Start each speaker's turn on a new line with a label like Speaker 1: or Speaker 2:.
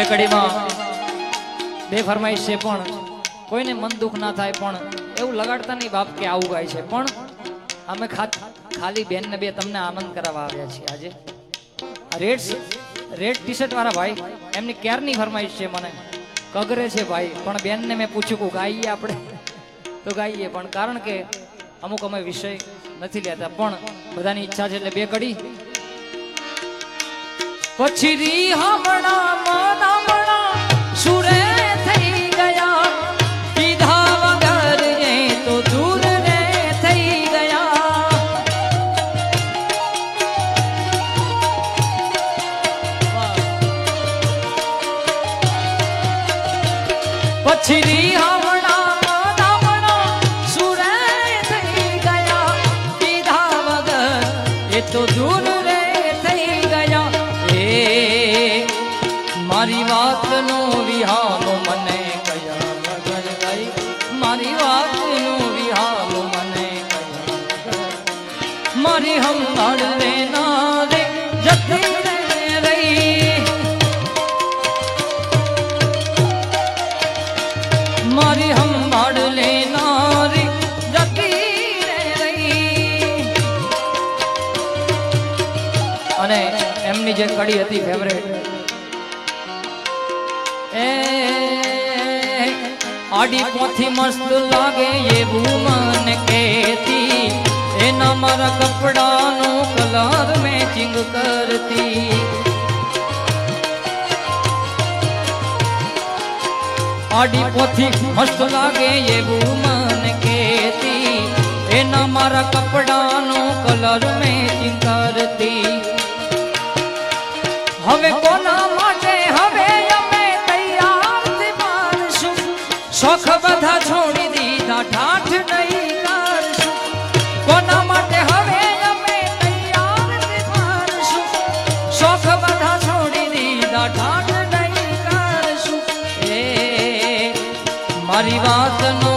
Speaker 1: બે કડીમાં બે ફરમાઈશ છે, પણ કોઈને મન દુખ ના થાય, પણ એવું લગાડતા નહીં બાપ કે આવું ગાય છે. પણ અમે ખાલી બેન ને બે તમને આનંદ કરાવવા આવ્યા છીએ આજે. રેડ ટી શર્ટ વાળા ભાઈ એમની ક્યારની ફરમાઈશ છે, મને કગરે છે ભાઈ, પણ બેન ને મેં પૂછ્યું કે ગાઈએ આપણે તો ગાઈએ, પણ કારણ કે અમુક અમે વિષય નથી લેતા, પણ બધાની ઈચ્છા છે એટલે બે કડી. પછી રી હમણા મનામણા સુરે થઈ ગયા, કીધા વગર એ તો દૂર રે થઈ ગયા. પછી રી હમણા મનામણા સુરે થઈ ગયા, કીધા વગર એ તો દૂર રે થઈ ગયા. મારી વાત નો વિહાલો મને કયા વગર ગઈ, મારી વાત નો વિહાલો મને કયા, મારી હંભાળ લેનારે જતી રે રહી, મારી હંભાળ લેનારી જતી રે રહી. અને એમની જે કડી હતી ફેવરેટ, આડી પોથી મસ્ત લાગે એવું મને કહેતી, એના મારા કપડાનો કલર મેચિંગ કરતી. આડી પોથી મસ્ત લાગે એવું મને કહેતી, એના મારા કપડાનો કલર મેચિંગ કરતી. હવે કોના માટે હવે અમે તૈયાર માનશું, શોખ બધા છોડી દીધા ઠાઠ નહીં કરશું. કોના માટે હવે અમે તૈયાર માનશું, શોખ બધા છોડી દીધા ઠાઠ નહીં કરશું. એ મારી વાત નો